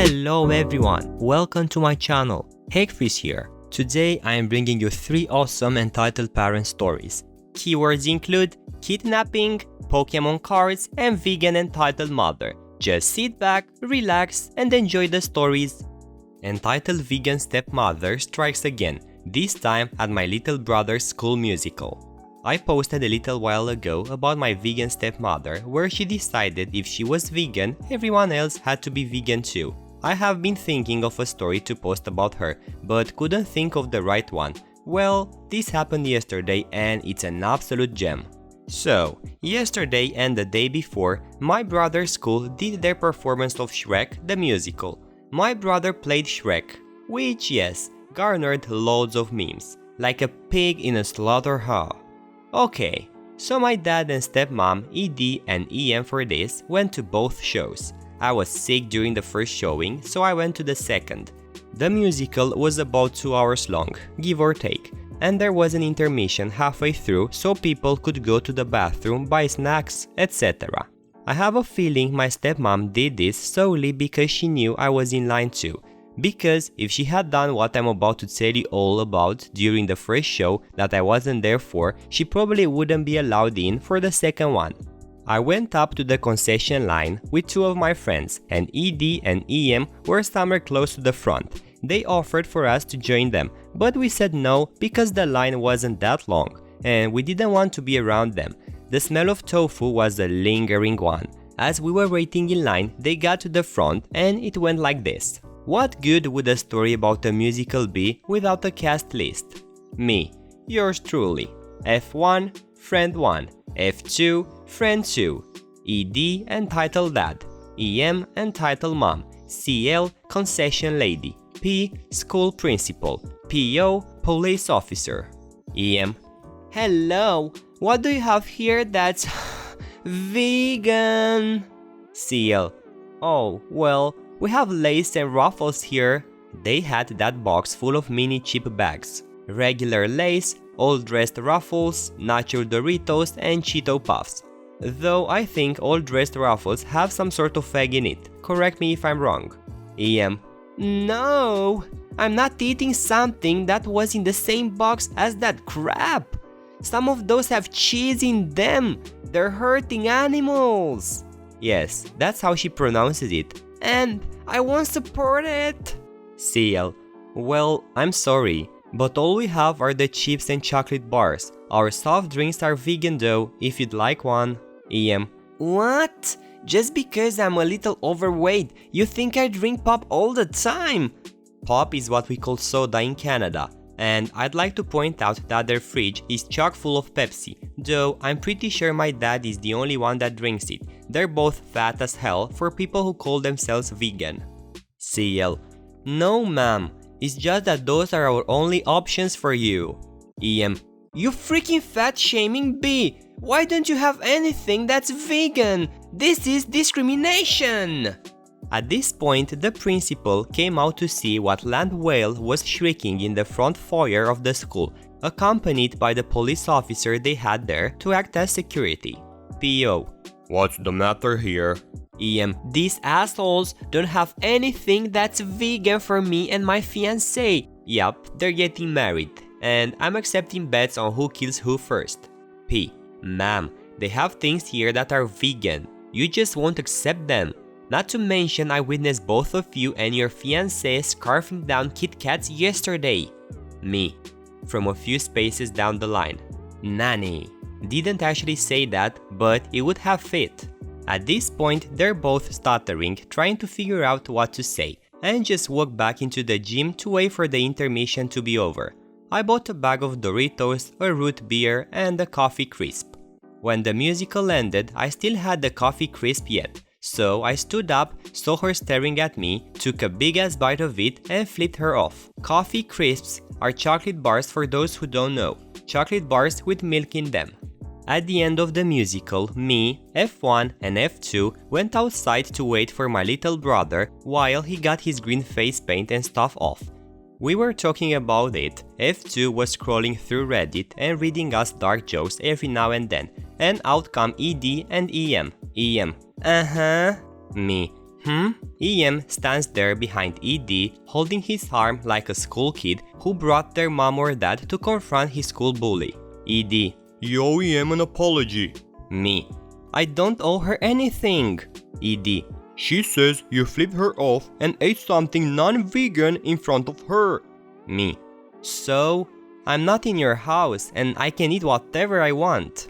Hello everyone, welcome to my channel. Hegfreeze here. Today I am bringing you 3 awesome entitled parent stories. Keywords include kidnapping, Pokemon cards, and vegan entitled mother. Just sit back, relax, and enjoy the stories. Entitled Vegan Stepmother strikes again, this time at my little brother's school musical. I posted a little while ago about my vegan stepmother, where she decided if she was vegan, everyone else had to be vegan too. I have been thinking of a story to post about her, but couldn't think of the right one. Well, this happened yesterday and it's an absolute gem. So, yesterday and the day before, my brother's school did their performance of Shrek the musical. My brother played Shrek, which yes, garnered loads of memes, like a pig in a slaughterhouse. Okay, so my dad and stepmom, ED and EM for this, went to both shows. I was sick during the first showing, so I went to the second. The musical was about 2 hours long, give or take, and there was an intermission halfway through so people could go to the bathroom, buy snacks, etc. I have a feeling my stepmom did this solely because she knew I was in line too. Because if she had done what I'm about to tell you all about during the first show that I wasn't there for, she probably wouldn't be allowed in for the second one. I went up to the concession line with 2 of my friends, and ED and EM were somewhere close to the front. They offered for us to join them, but we said no because the line wasn't that long, and we didn't want to be around them. The smell of tofu was a lingering one. As we were waiting in line, they got to the front and it went like this. What good would a story about a musical be without a cast list? Me, yours truly. F1, friend 1. F2, friend 2. ED, entitled dad. EM, entitled mom. CL, concession lady. P, school principal. PO, police officer. EM, hello, what do you have here that's vegan? CL, oh, well, we have Lays and Ruffles here. They had that box full of mini chip bags. Regular Lays, all-dressed Ruffles, Nacho Doritos, and Cheeto Puffs. Though I think all-dressed Ruffles have some sort of egg in it. Correct me if I'm wrong. EM, no, I'm not eating something that was in the same box as that crap. Some of those have cheese in them. They're hurting animals. Yes, that's how she pronounces it. And I won't support it. CL, well, I'm sorry, but all we have are the chips and chocolate bars. Our soft drinks are vegan though, if you'd like one. EM, what? Just because I'm a little overweight, you think I drink pop all the time? Pop is what we call soda in Canada. And I'd like to point out that their fridge is chock full of Pepsi, though I'm pretty sure my dad is the only one that drinks it. They're both fat as hell for people who call themselves vegan. CL, no ma'am, it's just that those are our only options for you. EM, you freaking fat shaming bee! Why don't you have anything that's vegan? This is discrimination! At this point, the principal came out to see what land whale was shrieking in the front foyer of the school, accompanied by the police officer they had there to act as security. PO, what's the matter here? EM, these assholes don't have anything that's vegan for me and my fiancé. Yup, they're getting married, and I'm accepting bets on who kills who first. P, ma'am, they have things here that are vegan. You just won't accept them. Not to mention I witnessed both of you and your fiancé scarfing down Kit Kats yesterday. Me, from a few spaces down the line. Nanny. Didn't actually say that, but it would have fit. At this point, they're both stuttering, trying to figure out what to say, and just walked back into the gym to wait for the intermission to be over. I bought a bag of Doritos, a root beer, and a coffee crisp. When the musical ended, I still had the coffee crisp yet. So I stood up, saw her staring at me, took a big ass bite of it and flipped her off. Coffee crisps are chocolate bars for those who don't know. Chocolate bars with milk in them. At the end of the musical, me, F1 and F2 went outside to wait for my little brother while he got his green face paint and stuff off. We were talking about it, F2 was scrolling through Reddit and reading us dark jokes every now and then, and out come ED and EM. EM, uh-huh. Me, EM stands there behind ED, holding his arm like a school kid who brought their mom or dad to confront his school bully. ED: You owe EM an apology. Me: I don't owe her anything. ED: She says you flipped her off and ate something non-vegan in front of her. Me: So? I'm not in your house and I can eat whatever I want.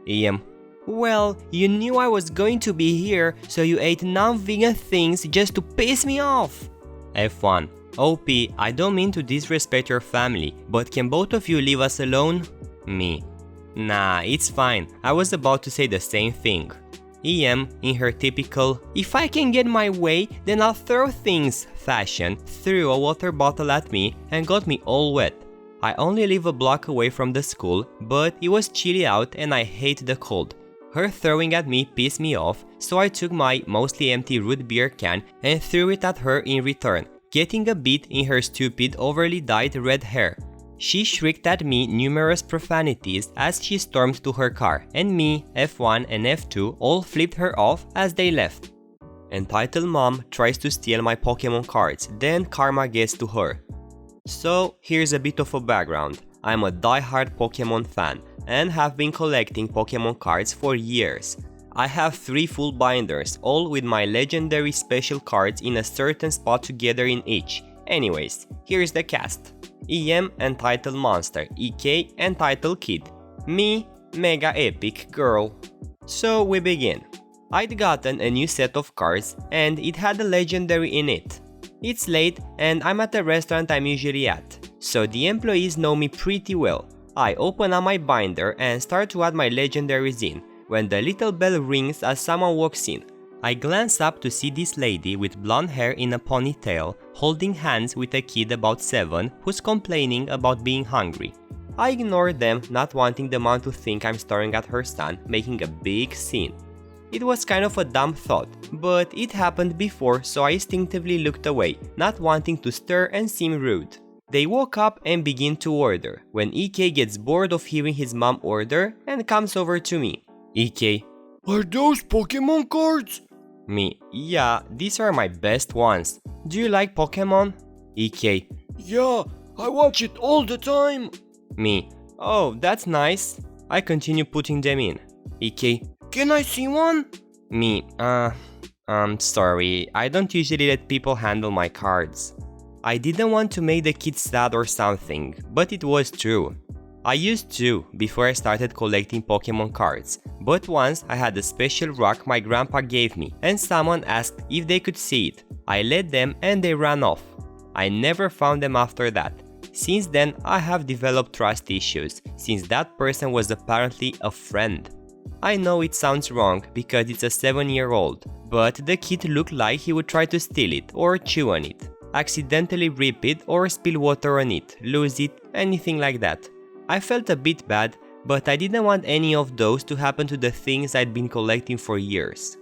EM: Well, you knew I was going to be here, so you ate non-vegan things just to piss me off. F1: OP, I don't mean to disrespect your family, but can both of you leave us alone? Me: Nah, it's fine. I was about to say the same thing. EM, in her typical "if I can get my way, then I'll throw things" fashion, threw a water bottle at me and got me all wet. I only live a block away from the school, but it was chilly out and I hate the cold. Her throwing at me pissed me off, so I took my mostly empty root beer can and threw it at her in return, getting a bit in her stupid, overly dyed red hair. She shrieked at me numerous profanities as she stormed to her car, and me, F1 and F2 all flipped her off as they left. Entitled mom tries to steal my Pokemon cards, then karma gets to her. So here's a bit of a background. I'm a die-hard Pokemon fan and have been collecting Pokemon cards for years. I have 3 full binders, all with my legendary special cards in a certain spot together in each. Anyways, here's the cast. EM, Entitled Monster. EK, Entitled Kid. Me, Mega Epic Girl. So we begin. I'd gotten a new set of cards and it had a legendary in it. It's late and I'm at the restaurant I'm usually at, so the employees know me pretty well. I open up my binder and start to add my legendaries in, when the little bell rings as someone walks in. I glance up to see this lady with blonde hair in a ponytail, holding hands with a kid about 7 who's complaining about being hungry. I ignore them, not wanting the mom to think I'm staring at her son, making a big scene. It was kind of a dumb thought, but it happened before, so I instinctively looked away, not wanting to stir and seem rude. They walk up and begin to order, when EK gets bored of hearing his mom order and comes over to me. EK: Are those Pokemon cards? Me: Yeah, these are my best ones. Do you like Pokemon? EK: Yeah, I watch it all the time. Me: Oh, that's nice. I continue putting them in. EK: Can I see one? Me: Sorry, I don't usually let people handle my cards. I didn't want to make the kids sad or something, but it was true. I used to, before I started collecting Pokemon cards, but once I had a special rock my grandpa gave me and someone asked if they could see it. I let them and they ran off. I never found them after that. Since then, I have developed trust issues, since that person was apparently a friend. I know it sounds wrong because it's a 7-year-old, but the kid looked like he would try to steal it or chew on it, accidentally rip it or spill water on it, lose it, anything like that. I felt a bit bad, but I didn't want any of those to happen to the things I'd been collecting for years.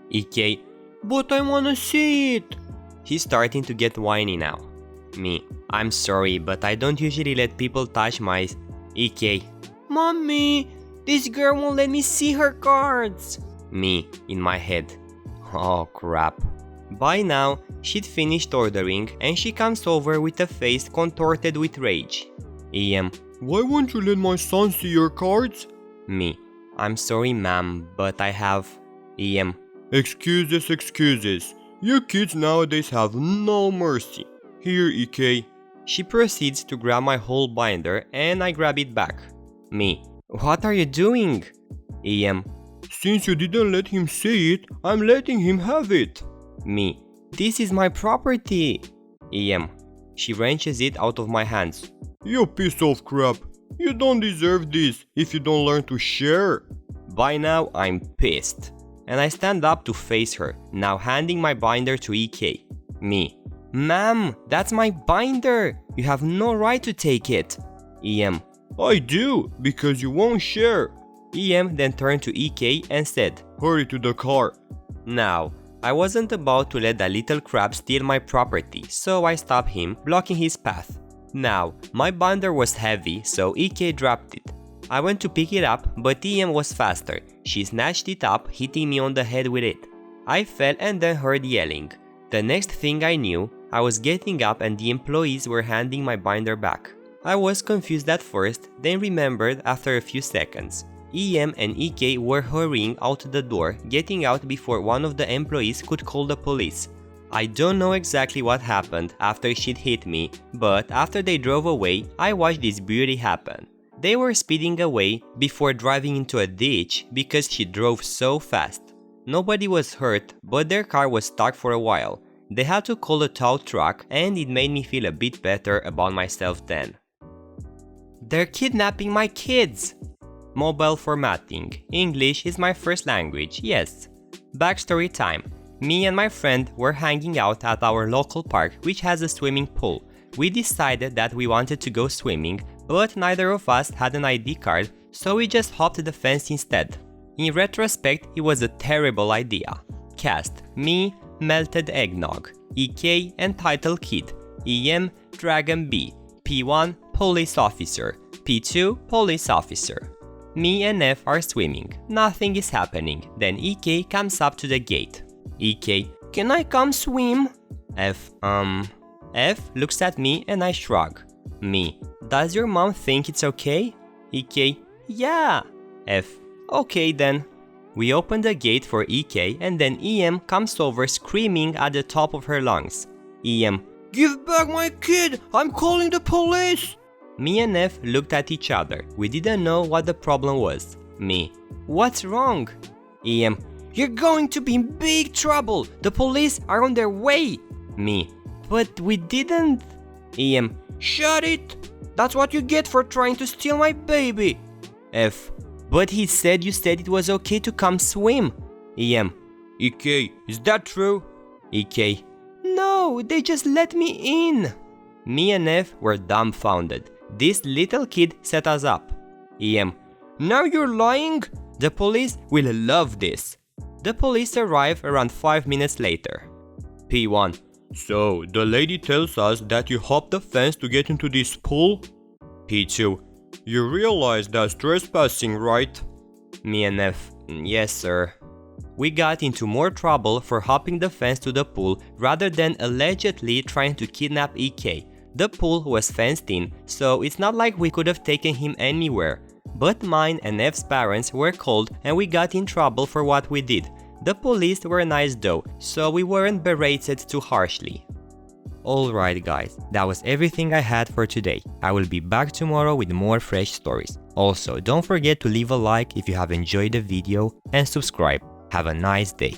EK: But I wanna see it. He's starting to get whiny now. Me: I'm sorry, but I don't usually let people touch my... EK: Mommy, this girl won't let me see her cards. Me, in my head: Oh crap. By now, she'd finished ordering and she comes over with a face contorted with rage. EM: Why won't you let my son see your cards? Me: I'm sorry ma'am, but I have... EM: Excuses, excuses. You kids nowadays have no mercy. Here, EK. She proceeds to grab my whole binder and I grab it back. Me: What are you doing? EM: Since you didn't let him see it, I'm letting him have it. Me: This is my property. EM: She wrenches it out of my hands. You piece of crap. You don't deserve this if you don't learn to share. By now, I'm pissed. And I stand up to face her, now handing my binder to EK. Me: Ma'am, that's my binder. You have no right to take it. EM: I do, because you won't share. EM then turned to EK and said, Hurry to the car. Now, I wasn't about to let that little crap steal my property, so I stopped him, blocking his path. Now, my binder was heavy, so EK dropped it. I went to pick it up, but EM was faster. She snatched it up, hitting me on the head with it. I fell and then heard yelling. The next thing I knew, I was getting up and the employees were handing my binder back. I was confused at first, then remembered after a few seconds. EM and EK were hurrying out the door, getting out before one of the employees could call the police. I don't know exactly what happened after she'd hit me, but after they drove away, I watched this beauty happen. They were speeding away before driving into a ditch because she drove so fast. Nobody was hurt, but their car was stuck for a while. They had to call a tow truck and it made me feel a bit better about myself then. They're kidnapping my kids! Mobile formatting. English is my first language, yes. Backstory time. Me and my friend were hanging out at our local park which has a swimming pool. We decided that we wanted to go swimming, but neither of us had an ID card, so we just hopped the fence instead. In retrospect, it was a terrible idea. Cast: me, melted eggnog. EK, entitled kid. EM, dragon bee. P1, police officer. P2, police officer. Me and F are swimming. Nothing is happening. Then EK comes up to the gate. EK: can I come swim? F looks at me and I shrug. Me: does your mom think it's okay? EK: yeah. F: okay then. We open the gate for EK and then EM comes over screaming at the top of her lungs. EM: give back my kid! I'm calling the police! Me and F looked at each other. We didn't know what the problem was. Me: what's wrong? EM: you're going to be in big trouble! The police are on their way! Me: but we didn't... EM: shut it! That's what you get for trying to steal my baby! F: but he said you said it was okay to come swim. EM: EK, is that true? EK: no, they just let me in. Me and F were dumbfounded. This little kid set us up. EM: now you're lying? The police will love this. The police arrive around 5 minutes later. P1: So, the lady tells us that you hopped the fence to get into this pool? P2: You realize that's trespassing, right? Me and F: yes sir. We got into more trouble for hopping the fence to the pool rather than allegedly trying to kidnap EK. The pool was fenced in, so it's not like we could have taken him anywhere. But mine and F's parents were called and we got in trouble for what we did. The police were nice though, so we weren't berated too harshly. Alright guys, that was everything I had for today. I will be back tomorrow with more fresh stories. Also, don't forget to leave a like if you have enjoyed the video and subscribe. Have a nice day.